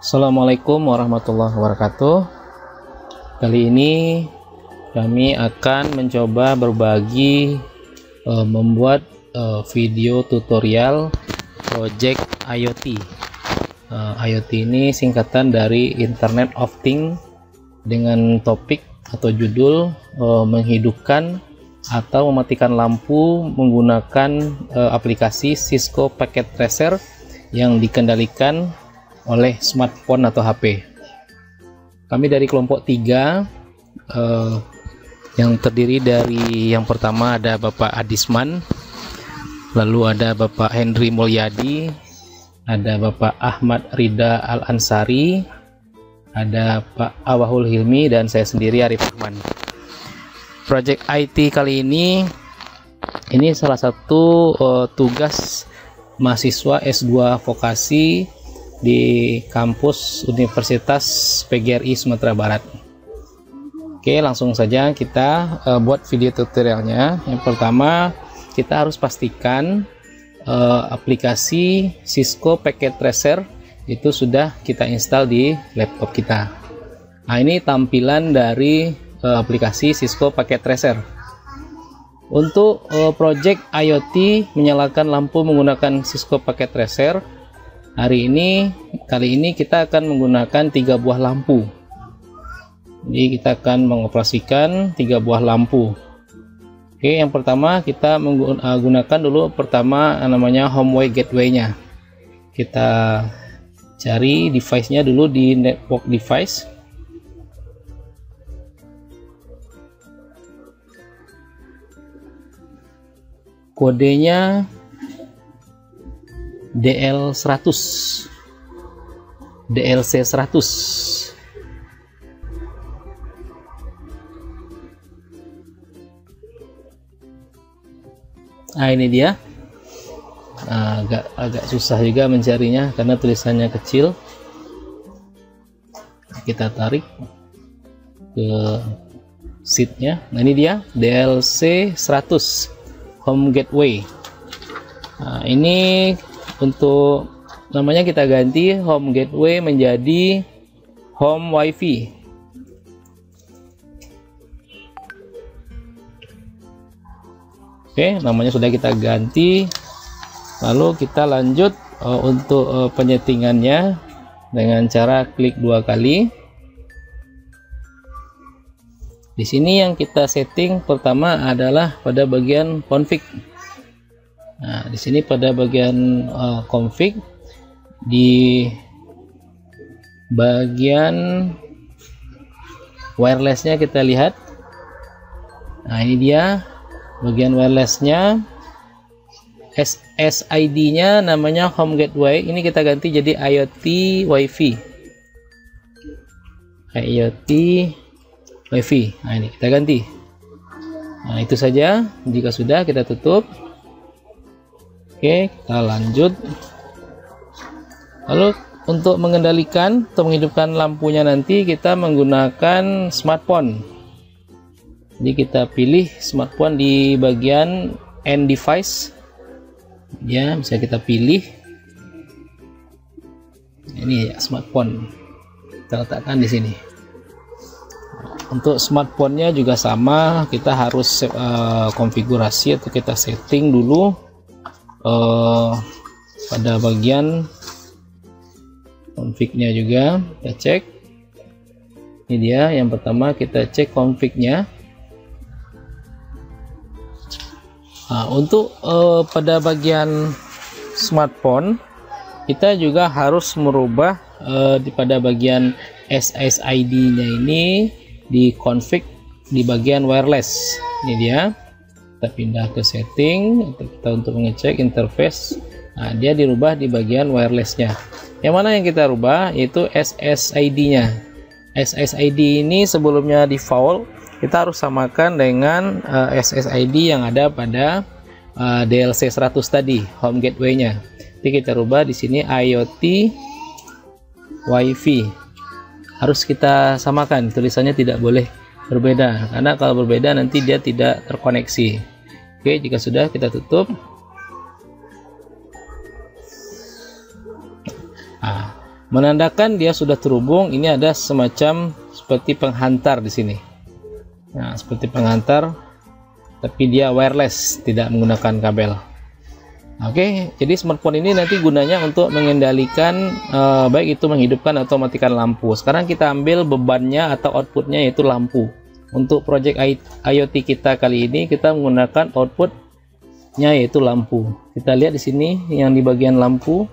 Assalamualaikum warahmatullahi wabarakatuh. Kali ini kami akan mencoba berbagi membuat video tutorial project IoT. IoT ini singkatan dari Internet of Things, dengan topik atau judul menghidupkan atau mematikan lampu menggunakan aplikasi Cisco Packet Tracer yang dikendalikan oleh smartphone atau HP. Kami dari kelompok 3 yang terdiri dari, yang pertama ada Bapak Adisman, lalu ada Bapak Henry Mulyadi, ada Bapak Ahmad Rida Al-Ansari, ada Pak Awahul Hilmi, dan saya sendiri Arif Rahman. Project IT kali ini salah satu tugas mahasiswa S2 vokasi di kampus Universitas PGRI Sumatera Barat. Oke, langsung saja kita buat video tutorialnya. Yang pertama, kita harus pastikan aplikasi Cisco Packet Tracer itu sudah kita install di laptop kita. Nah, ini tampilan dari aplikasi Cisco Packet Tracer. Untuk project IoT menyalakan lampu menggunakan Cisco Packet Tracer, kali ini kita akan menggunakan 3 buah lampu. Jadi kita akan mengoperasikan 3 buah lampu. Oke, yang pertama kita menggunakan dulu namanya Homeway Gateway-nya. Kita cari device-nya dulu di network device. Kodenya DL100, DLC100. Nah, ini dia. Agak susah juga mencarinya karena tulisannya kecil. Kita tarik ke sheet-nya. Nah, ini dia DLC100 Home Gateway. Nah, ini untuk namanya kita ganti Home Gateway menjadi Home Wi-Fi. Oke, namanya sudah kita ganti. Lalu kita lanjut untuk penyetingannya dengan cara klik 2 kali. Di sini yang kita setting pertama adalah pada bagian config. Nah, di sini pada bagian config, di bagian wirelessnya kita lihat. Nah, ini dia bagian wirelessnya. SSID-nya namanya Home Gateway. Ini kita ganti jadi IoT Wi-Fi. IoT Wi-Fi. Nah, ini kita ganti. Nah, itu saja. Jika sudah, kita tutup. Oke, kita lanjut. Lalu untuk mengendalikan atau menghidupkan lampunya nanti kita menggunakan smartphone. Jadi kita pilih smartphone di bagian end device. Ya, bisa kita pilih. Ini ya, smartphone. Kita letakkan di sini. Untuk smartphone-nya juga sama, kita harus konfigurasi atau kita setting dulu pada bagian config-nya juga. Kita cek. Ini dia, yang pertama kita cek config-nya. Nah, untuk pada bagian smartphone kita juga harus merubah pada bagian SSID-nya ini di config di bagian wireless. Ini dia. Kita pindah ke setting untuk mengecek interface. Nah, dia dirubah di bagian wireless-nya. Yang mana yang kita rubah yaitu SSID-nya. SSID ini sebelumnya default, kita harus samakan dengan SSID yang ada pada DLC100 tadi, Home Gateway-nya. Jadi kita rubah di sini IoT Wi-Fi. Harus kita samakan, tulisannya tidak boleh berbeda, karena kalau berbeda nanti dia tidak terkoneksi. Oke, jika sudah kita tutup. Nah, menandakan dia sudah terhubung. Ini ada semacam seperti penghantar di sini. Nah, seperti penghantar, tapi dia wireless, tidak menggunakan kabel. Oke, jadi smartphone ini nanti gunanya untuk mengendalikan baik itu menghidupkan atau matikan lampu. Sekarang kita ambil bebannya atau outputnya, yaitu lampu. Untuk project IoT kita kali ini kita menggunakan outputnya yaitu lampu. Kita lihat di sini yang di bagian lampu.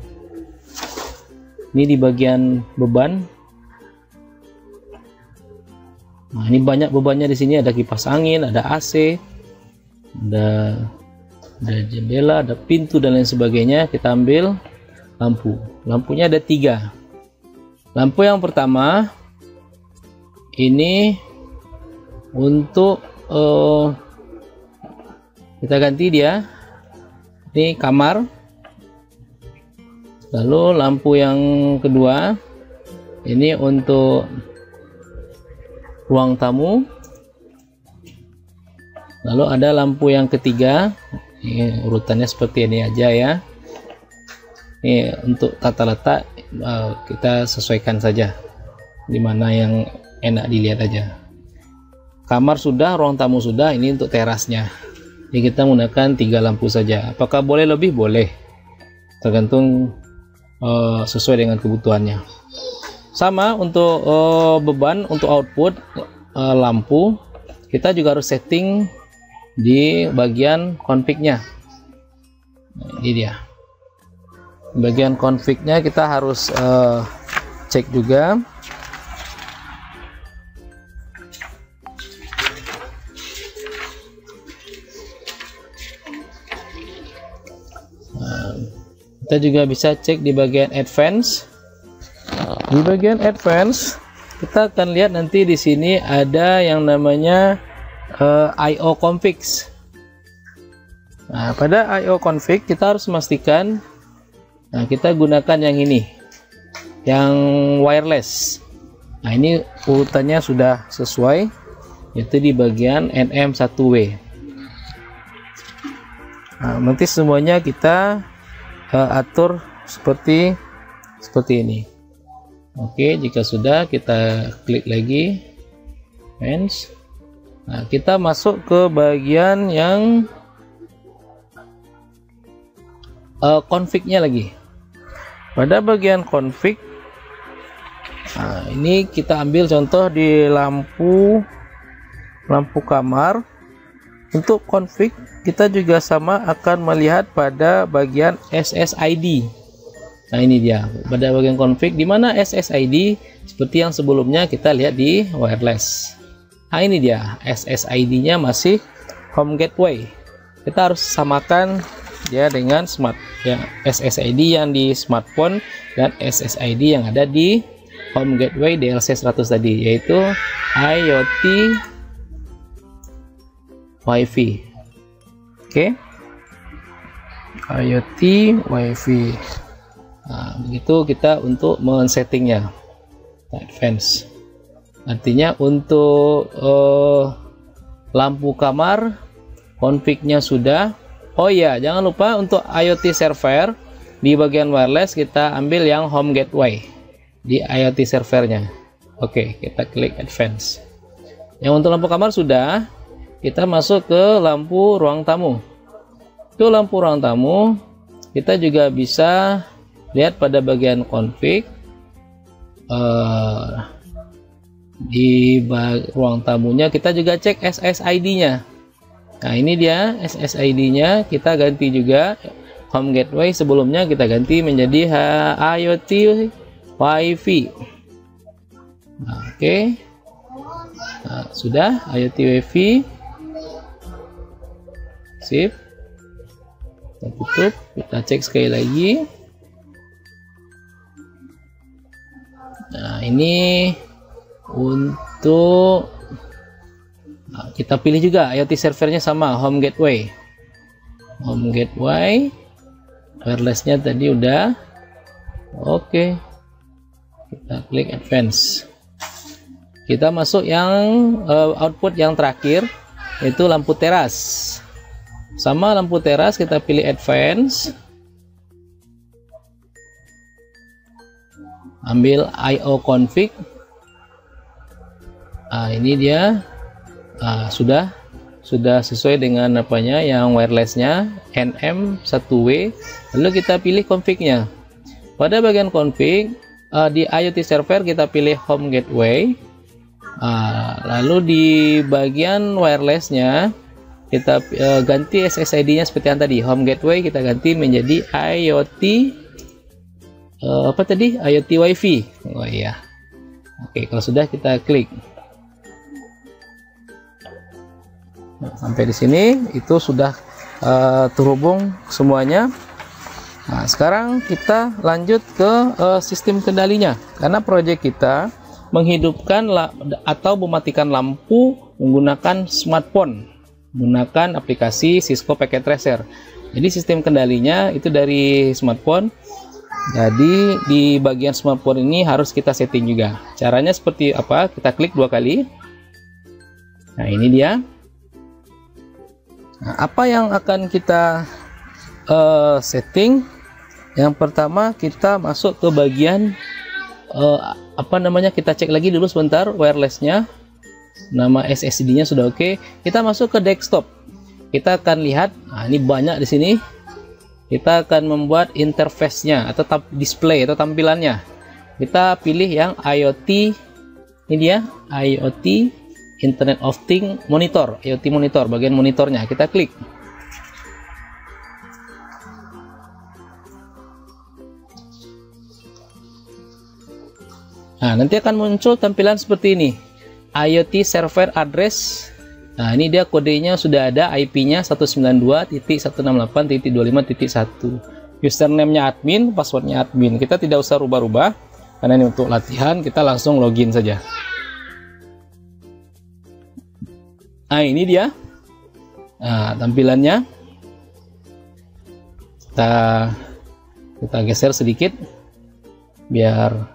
Ini di bagian beban. Nah, ini banyak bebannya di sini, ada kipas angin, ada AC, ada jendela, ada pintu dan lain sebagainya. Kita ambil lampu. Lampunya ada 3. Lampu yang pertama ini untuk kita ganti dia. Ini kamar. Lalu lampu yang kedua ini untuk ruang tamu. Lalu ada lampu yang ketiga. Ini urutannya seperti ini aja ya. Ini untuk tata letak kita sesuaikan saja dimana yang enak dilihat aja. Kamar sudah, ruang tamu sudah. Ini untuk terasnya. Jadi kita menggunakan 3 lampu saja. Apakah boleh lebih? Boleh, tergantung sesuai dengan kebutuhannya. Sama untuk beban, untuk output lampu kita juga harus setting di bagian config-nya. Nah, ini dia bagian config-nya, kita harus cek juga. Nah, kita juga bisa cek di bagian advance. Di bagian advance kita akan lihat nanti di sini ada yang namanya IO configs. Nah, pada IO config kita harus memastikan kita gunakan yang ini, yang wireless. Nah, ini urutannya sudah sesuai, yaitu di bagian NM1W. Nah, nanti semuanya kita atur seperti ini. Oke, jika sudah kita klik lagi advance. Nah, kita masuk ke bagian yang config-nya lagi. Pada bagian config, nah, ini kita ambil contoh di lampu kamar. Untuk config kita juga sama akan melihat pada bagian SSID. Nah, ini dia pada bagian config, di mana SSID seperti yang sebelumnya kita lihat di wireless. Nah, ini dia SSID-nya masih home gateway. Kita harus samakan dia dengan SSID yang di smartphone dan SSID yang ada di home gateway DLC 100 tadi, yaitu IoT Wi-Fi. Oke, IoT Wi-Fi. Nah, begitu kita untuk men-settingnya. Advance. Artinya untuk lampu kamar config-nya sudah. Oh iya, jangan lupa untuk IoT server di bagian wireless kita ambil yang home gateway di IoT servernya. Oke, kita klik advance. Yang untuk lampu kamar sudah, kita masuk ke lampu ruang tamu. Itu lampu ruang tamu kita juga bisa lihat pada bagian config. Di ruang tamunya kita juga cek SSID-nya. Nah, ini dia SSID-nya, kita ganti juga home gateway, sebelumnya kita ganti menjadi IoT Wi-Fi. Nah, oke. Nah, sudah IoT Wi-Fi. Sip. Kita tutup, kita cek sekali lagi. Nah, ini untuk kita pilih juga IoT servernya sama home gateway. Home gateway wirelessnya tadi udah. Oke, kita klik advance. Kita masuk yang output yang terakhir, yaitu lampu teras. Sama lampu teras kita pilih advance. ambil IO config. Ini dia sudah sesuai dengan apanya yang wirelessnya NM1W. Lalu kita pilih config-nya. Pada bagian config di IoT server kita pilih home gateway. Lalu di bagian wirelessnya kita ganti SSID-nya seperti yang tadi, home gateway kita ganti menjadi IoT IoT WiFi. Oh iya. Oke, kalau sudah kita klik. Sampai di sini itu sudah terhubung semuanya. Nah, sekarang kita lanjut ke sistem kendalinya, karena proyek kita menghidupkan atau mematikan lampu menggunakan smartphone, menggunakan aplikasi Cisco Packet Tracer. Jadi sistem kendalinya itu dari smartphone. Jadi di bagian smartphone ini harus kita setting juga. Caranya seperti apa? Kita klik 2 kali. Nah, ini dia. Nah, apa yang akan kita setting? Yang pertama kita masuk ke bagian kita cek lagi dulu sebentar wirelessnya. Nama SSD-nya sudah oke. Kita masuk ke desktop. Kita akan lihat, ini banyak di sini. Kita akan membuat interface-nya atau display atau tampilannya. Kita pilih yang IoT. Ini dia, IoT Internet of Things monitor, IoT monitor, bagian monitornya kita klik. Nah, nanti akan muncul tampilan seperti ini, IoT server address. Nah, ini dia kodenya sudah ada, IP-nya 192.168.25.1. Username-nya admin, passwordnya admin. Kita tidak usah rubah-rubah karena ini untuk latihan, kita langsung login saja. Nah, ini dia tampilannya. Kita geser sedikit biar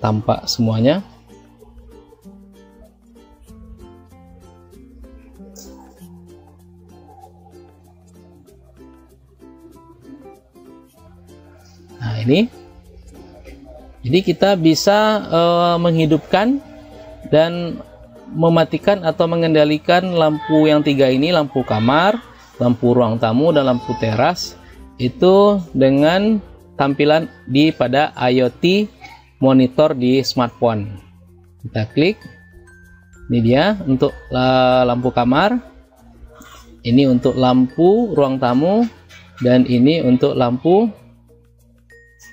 tampak semuanya. Nah, ini jadi kita bisa menghidupkan dan mematikan atau mengendalikan lampu yang 3 ini, lampu kamar, lampu ruang tamu, dan lampu teras, itu dengan tampilan pada IoT monitor di smartphone. Kita klik. Ini dia untuk lampu kamar, ini untuk lampu ruang tamu, dan ini untuk lampu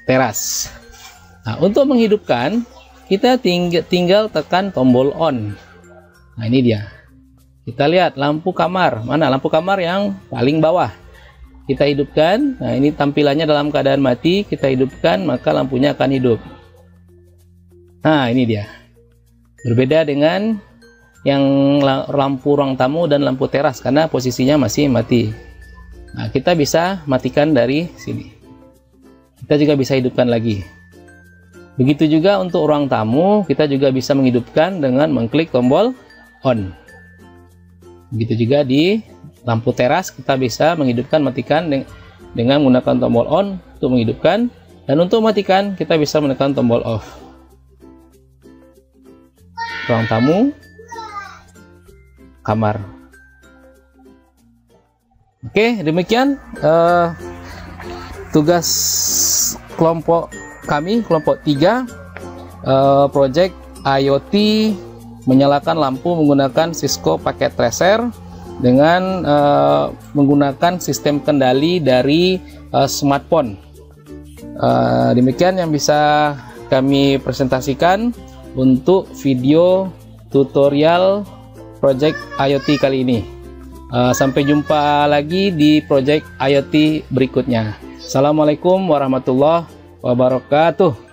teras. Nah, untuk menghidupkan kita tinggal tekan tombol on. Nah, ini dia. Kita lihat lampu kamar. Mana lampu kamar yang paling bawah? Kita hidupkan. Nah, ini tampilannya dalam keadaan mati. Kita hidupkan, maka lampunya akan hidup. Nah, ini dia. Berbeda dengan yang lampu ruang tamu dan lampu teras karena posisinya masih mati. Nah, kita bisa matikan dari sini. Kita juga bisa hidupkan lagi. Begitu juga untuk ruang tamu, kita juga bisa menghidupkan dengan mengklik tombol on. Begitu juga di lampu teras, kita bisa menghidupkan, matikan dengan menggunakan tombol on untuk menghidupkan, dan untuk matikan kita bisa menekan tombol off. Ruang tamu, kamar. Oke, demikian tugas kelompok kami, kelompok 3, project IoT menyalakan lampu menggunakan Cisco Packet Tracer dengan menggunakan sistem kendali dari smartphone. Demikian yang bisa kami presentasikan untuk video tutorial project IoT kali ini. Sampai jumpa lagi di project IoT berikutnya. Assalamualaikum warahmatullahi wabarakatuh.